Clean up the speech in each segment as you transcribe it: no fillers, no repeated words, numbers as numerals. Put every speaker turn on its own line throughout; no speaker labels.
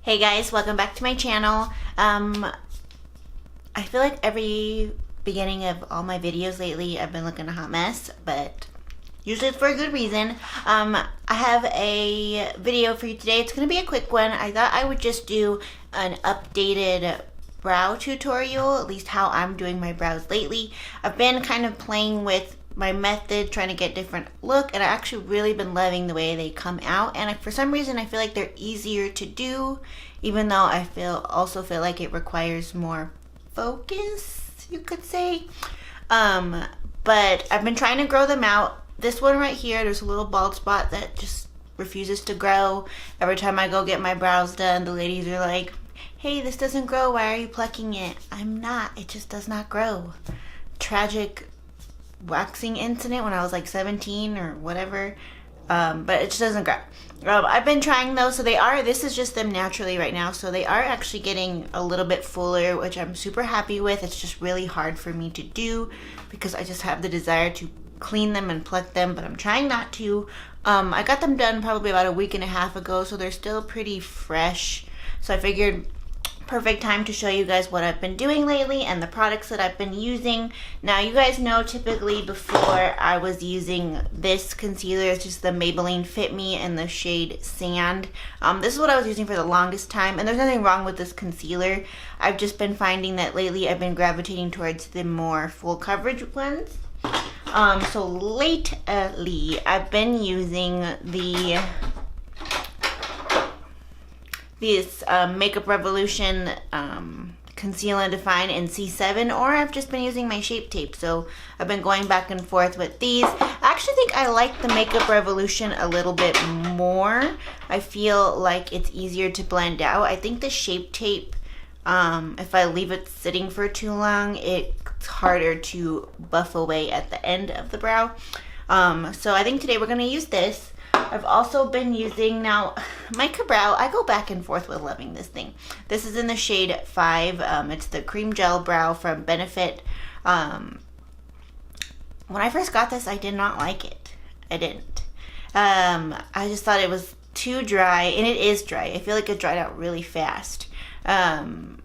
Hey guys, welcome back to my channel. I feel like every beginning of all my videos lately I've been looking a hot mess, but usually it's for a good reason. I have a video for you today. It's going to be a quick one. I thought I would just do an updated brow tutorial, at least how I'm doing my brows lately. I've been kind of playing with my method, trying to get different look, and I actually really been loving the way they come out, and for some reason I feel like they're easier to do, even though I also feel like it requires more focus, you could say. But I've been trying to grow them out. This one right here, there's a little bald spot that just refuses to grow. Every time I go get my brows done, the ladies are like, hey, this doesn't grow, why are you plucking it? I'm not, it just does not grow. Tragic waxing incident when I was like 17 or whatever, but it just doesn't grow. I've been trying though, so this is just them naturally right now, so they are actually getting a little bit fuller, which I'm super happy with. It's just really hard for me to do because I just have the desire to clean them and pluck them, but I'm trying not to. I got them done probably about a week and a half ago, so they're still pretty fresh, so I figured perfect time to show you guys what I've been doing lately and the products that I've been using. Now, you guys know typically before I was using this concealer. It's just the Maybelline Fit Me in the shade Sand. This is what I was using for the longest time, and there's nothing wrong with this concealer. I've just been finding that lately I've been gravitating towards the more full coverage ones. So lately I've been using this Makeup Revolution Conceal and Define in C7, or I've just been using my Shape Tape. So I've been going back and forth with these. I actually think I like the Makeup Revolution a little bit more. I feel like it's easier to blend out. I think the Shape Tape, if I leave it sitting for too long, it's harder to buff away at the end of the brow. So I think today we're going to use this. I've also been using, now, my Brow, I go back and forth with loving this thing. This is in the shade 5. It's the Cream Gel Brow from Benefit. When I first got this, I did not like it. I didn't. I just thought it was too dry, and it is dry. I feel like it dried out really fast. But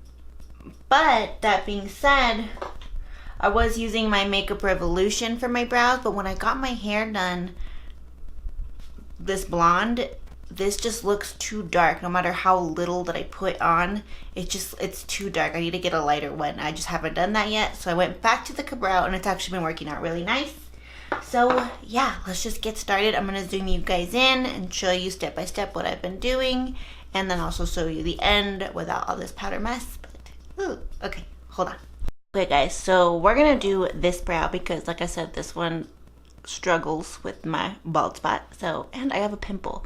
that being said, I was using my Makeup Revolution for my brows, but when I got my hair done, this blonde, this just looks too dark. No matter how little that I put on, it's too dark. I need to get a lighter one. I just haven't done that yet, so I went back to the Brow, and it's actually been working out really nice. So yeah, let's just get started. I'm gonna zoom you guys in and show you step by step what I've been doing, and then also show you the end without all this powder mess. But ooh, okay, hold on. Okay guys, so we're gonna do this brow because, like I said, this one struggles with my bald spot. So, and I have a pimple.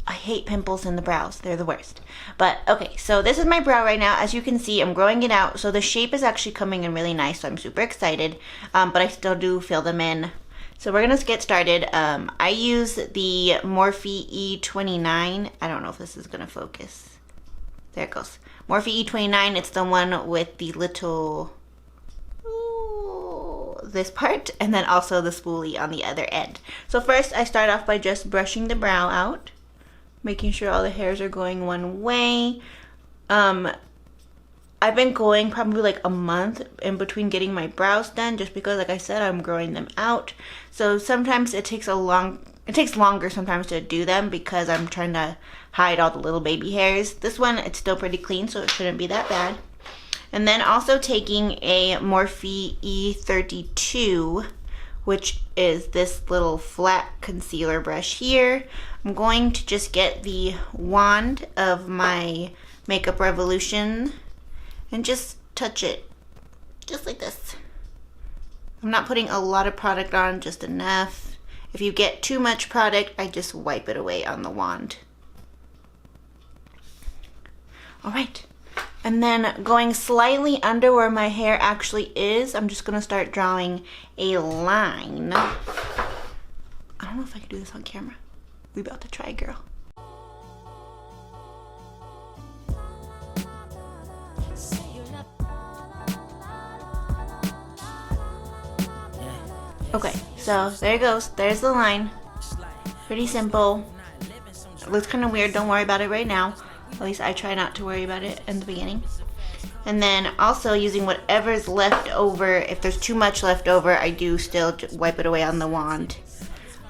I hate pimples in the brows. They're the worst. But okay, so this is my brow right now. As you can see, I'm growing it out. So the shape is actually coming in really nice. So I'm super excited. But I still do fill them in. So we're gonna get started. I use the Morphe E29. I don't know if this is gonna focus. There it goes. Morphe E29. It's the one with the little, this part, and then also the spoolie on the other end. So first I start off by just brushing the brow out, making sure all the hairs are going one way. I've been going probably like a month in between getting my brows done, just because, like I said, I'm growing them out. So sometimes it takes longer sometimes to do them because I'm trying to hide all the little baby hairs. This one, it's still pretty clean, so it shouldn't be that bad. And then also taking a Morphe E32, which is this little flat concealer brush here. I'm going to just get the wand of my Makeup Revolution and just touch it, just like this. I'm not putting a lot of product on, just enough. If you get too much product, I just wipe it away on the wand. All right. And then going slightly under where my hair actually is, I'm just gonna start drawing a line. I don't know if I can do this on camera. We about to try, girl. Okay, so there it goes. There's the line. Pretty simple. It looks kind of weird. Don't worry about it right now. At least I try not to worry about it in the beginning. And then also using whatever's left over. If there's too much left over, I do still wipe it away on the wand.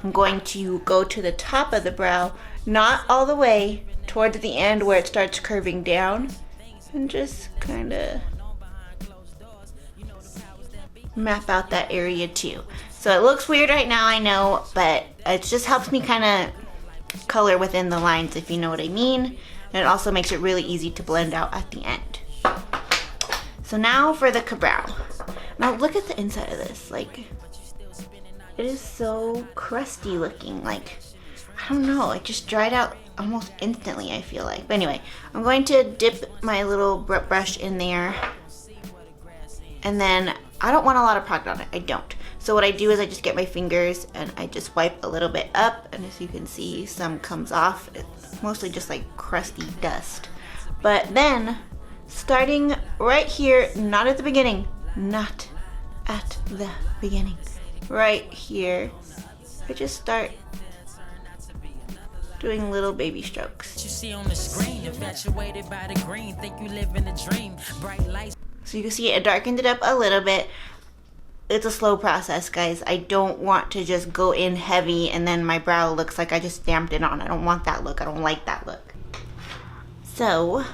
I'm going to go to the top of the brow, not all the way, towards the end where it starts curving down, and just kind of map out that area too. So it looks weird right now, I know, but it just helps me kind of color within the lines, if you know what I mean. And it also makes it really easy to blend out at the end. So now for the brow. Now look at the inside of this. Like, it is so crusty looking. Like, I don't know, it just dried out almost instantly, I feel like. But anyway, I'm going to dip my little brush in there. And then I don't want a lot of product on it. I don't. So what I do is I just get my fingers and I just wipe a little bit up. And as you can see, some comes off. It's mostly just like crusty dust. But then, starting right here, not at the beginning, not at the beginning, right here, I just start doing little baby strokes. You see on the screen, infatuated by the green, think you live in a dream, bright lights. So you can see it darkened it up a little bit. It's a slow process, guys. I don't want to just go in heavy and then my brow looks like I just stamped it on. I don't want that look. I don't like that look. So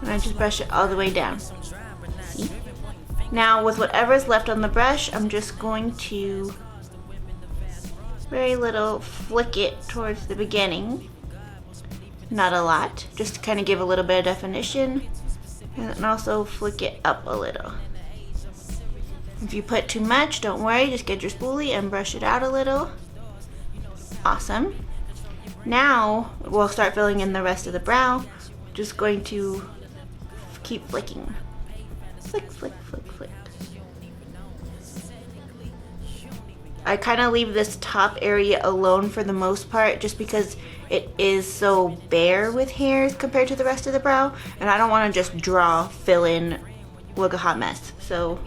and I just brush it all the way down. See? Now with whatever's left on the brush, I'm just going to very little flick it towards the beginning. Not a lot, just to kind of give a little bit of definition, and then also flick it up a little. If you put too much, don't worry, just get your spoolie and brush it out a little. Awesome. Now we'll start filling in the rest of the brow. Just going to keep flicking. Flick, flick, flick, flick. I kind of leave this top area alone for the most part just because it is so bare with hairs compared to the rest of the brow, and I don't want to just draw, fill in, look a hot mess. So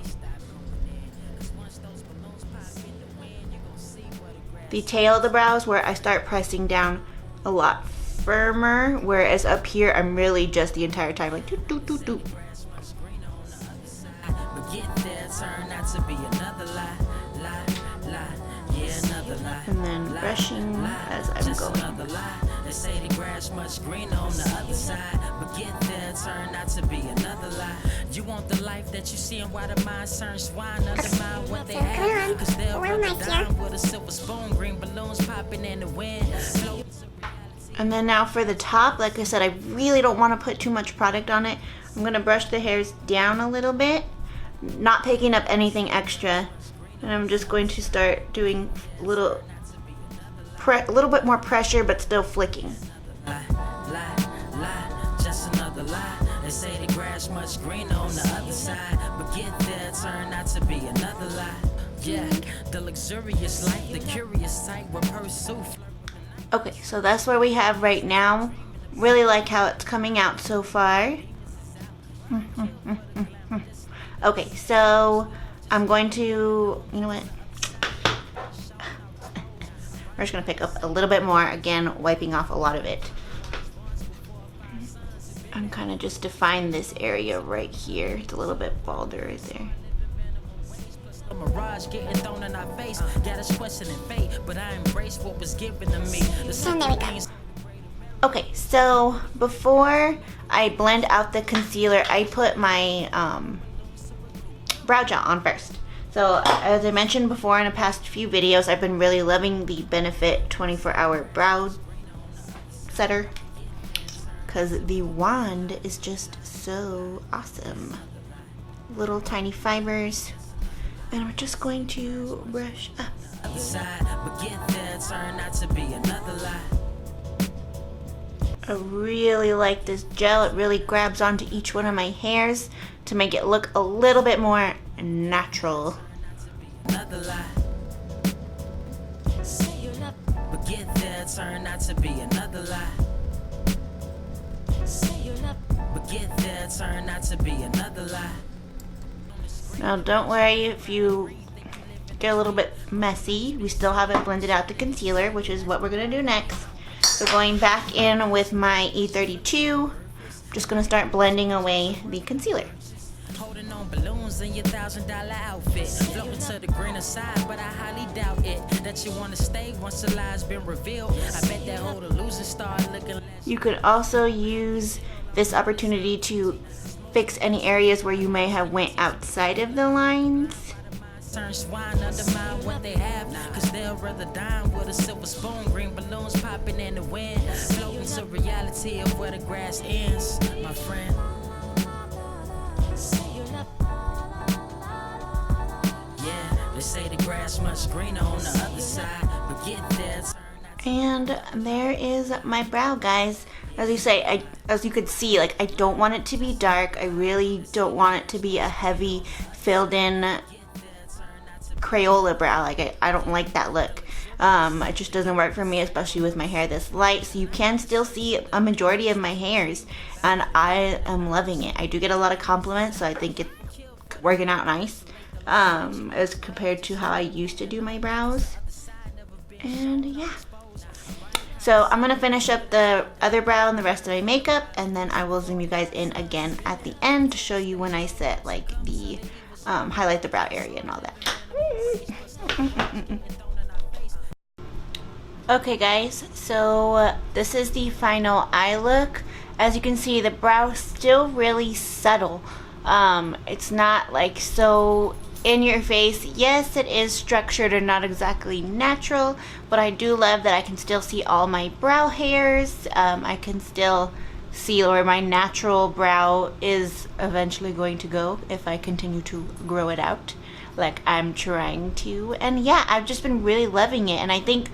the tail of the brow is where I start pressing down a lot firmer, whereas up here I'm really just the entire time like doot doot doot doot. And then brushing as I'm going. They say the grass much greener on the other side, but get there turn not to be another lie. You want the life that you see and why the mind turns swine undermine what they have, cause they'll run down with a silver spoon, green balloons popping in the wind. And then now for the top, like I said, I really don't want to put too much product on it. I'm going to brush the hairs down a little bit, not picking up anything extra. And I'm just going to start doing a little bit more pressure, but still flicking. Just another lie. They say the grass much greener on the other side, but get there turn not to be another lie. Yeah, the luxurious life, the curious type will pursue. Okay, so that's where we have right now. Really like how it's coming out so far. Okay, so I'm going to, you know what? We're just going to pick up a little bit more, again, wiping off a lot of it. I'm kind of just define this area right here. It's a little bit balder right there. Mirage getting thrown in our face, got us questioning fate, but I embrace what was given to me. Okay, so before I blend out the concealer, I put my brow gel on first. So as I mentioned before in the past few videos, I've been really loving the Benefit 24-hour brow setter because the wand is just so awesome. Little tiny fibers. And we're just going to brush up. I really like this gel. It really grabs onto each one of my hairs to make it look a little bit more natural.
but get there turned out to be another lie.
Now don't worry if you get a little bit messy. We still haven't blended out the concealer, which is what we're gonna do next. So going back in with my E32, I'm just gonna start blending away the concealer.
Holding on balloons in your $1,000 outfit, floating to the greener side, but I highly doubt it that you want to stay once the lie's been revealed. I bet that whole illusion started looking.
You could also use this opportunity to fix any areas where you may have went outside of the lines.
Turn swine, undermine what they have, cause they'll rather dine with a silver spoon. Green balloons popping in the wind, floating to reality of where the grass ends, my friend. Yeah, they say the grass much greener on the other side, but get there.
And there is my brow, guys. As you could see, like, I don't want it to be dark. I really don't want it to be a heavy, filled in Crayola brow. Like, I don't like that look. It just doesn't work for me, especially with my hair this light. So you can still see a majority of my hairs, and I am loving it. I do get a lot of compliments, so I think it's working out nice as compared to how I used to do my brows. And yeah. So I'm gonna finish up the other brow and the rest of my makeup, and then I will zoom you guys in again at the end to show you when I set like the highlight the brow area and all that. Okay guys, so this is the final eye look. As you can see, the brow is still really subtle. It's not like so in your face. Yes, it is structured and not exactly natural, but I do love that I can still see all my brow hairs. I can still see where my natural brow is eventually going to go if I continue to grow it out like I'm trying to. And yeah, I've just been really loving it. And I think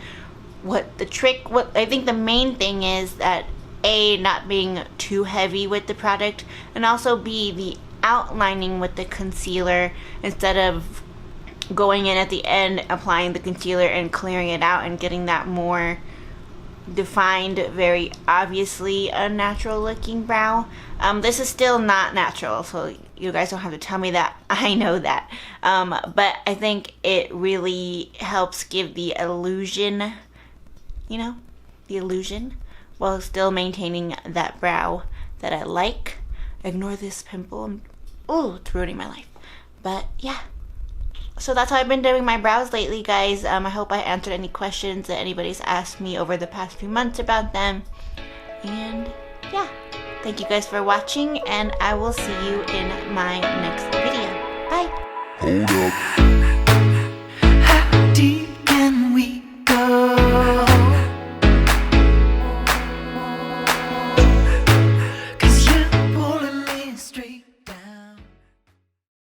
what I think the main thing is that A, not being too heavy with the product, and also B, the outlining with the concealer instead of going in at the end, applying the concealer and clearing it out and getting that more defined, very obviously a natural looking brow. This is still not natural, so you guys don't have to tell me that. I know that. But I think it really helps give the illusion, you know, the illusion, while still maintaining that brow that I like. Ignore this pimple. Oh, it's ruining my life. But yeah. So that's how I've been doing my brows lately, guys. I hope I answered any questions that anybody's asked me over the past few months about them. And yeah. Thank you guys for watching, and I will see you in my next video. Bye.
Hold up.